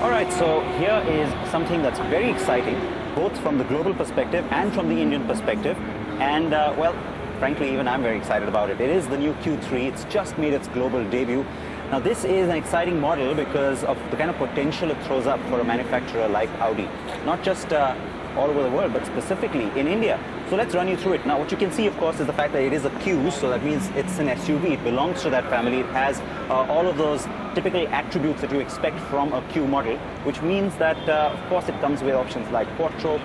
Alright, so here is something that's very exciting, both from the global perspective and from the Indian perspective. And well, frankly, even I'm very excited about it. It is the new Q3. It's just made its global debut. Now, this is an exciting model because of the kind of potential it throws up for a manufacturer like Audi. Not just all over the world, but specifically in India. So let's run you through it. Now, what you can see, of course, is the fact that it is a Q, so that means it's an SUV. It belongs to that family. It has all of those typical attributes that you expect from a Q model, which means that, of course, it comes with options like Quattro.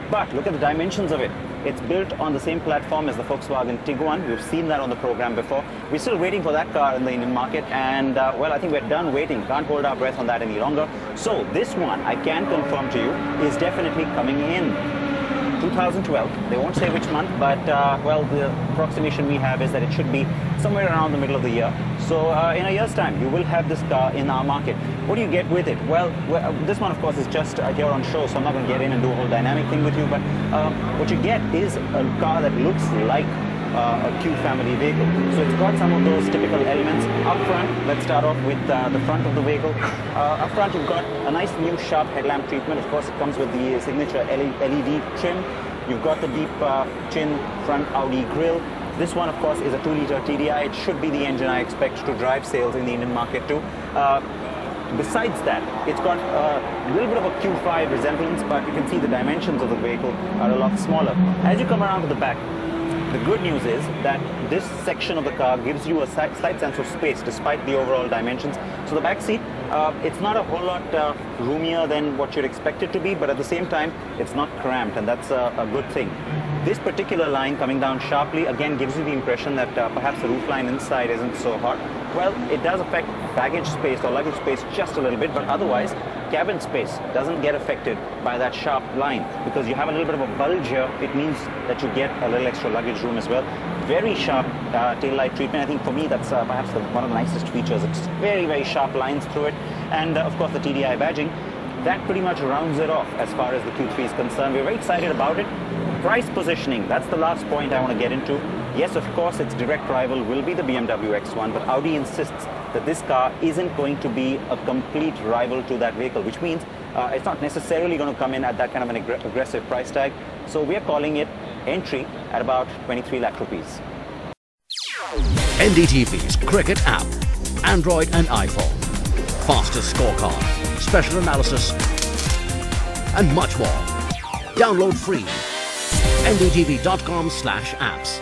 But look at the dimensions of it. It's built on the same platform as the Volkswagen Tiguan. We've seen that on the program before. We're still waiting for that car in the Indian market, and well, I think we're done waiting. Can't hold our breath on that any longer. So this one, I can confirm to you, is definitely coming in 2012. They won't say which month, but well, the approximation we have is that it should be somewhere around the middle of the year. So in a year's time, you will have this car in our market. What do you get with it? Well, this one, of course, is just here on show, so I'm not going to get in and do a whole dynamic thing with you, but what you get is a car that looks like a Q family vehicle. So it's got some of those typical elements. Up front, let's start off with the front of the vehicle. Up front, you've got a nice new sharp headlamp treatment. Of course, it comes with the signature LED trim. You've got the deep chin front Audi grille. This one, of course, is a 2-liter TDI. It should be the engine I expect to drive sales in the Indian market too. Besides that, it's got a little bit of a Q5 resemblance, but you can see the dimensions of the vehicle are a lot smaller. As you come around to the back, the good news is that this section of the car gives you a slight sense of space despite the overall dimensions. So the back seat, it's not a whole lot roomier than what you'd expect it to be, but at the same time, it's not cramped, and that's a good thing. This particular line coming down sharply, again, gives you the impression that perhaps the roofline inside isn't so hot. Well, it does affect baggage space or luggage space just a little bit, but otherwise, cabin space doesn't get affected by that sharp line because you have a little bit of a bulge here. It means that you get a little extra luggage room as well. Very sharp tail light treatment. I think for me, that's perhaps one of the nicest features. It's very, very sharp lines through it. And of course, the TDI badging. That pretty much rounds it off as far as the Q3 is concerned. We're very excited about it. Price positioning, that's the last point I want to get into. Yes, of course, its direct rival will be the BMW X1, but Audi insists that this car isn't going to be a complete rival to that vehicle, which means it's not necessarily going to come in at that kind of an aggressive price tag. So we are calling it entry at about 23 lakh rupees. NDTV's cricket app, Android and iPhone, fastest scorecard, special analysis, and much more. Download free. ndtv.com/apps.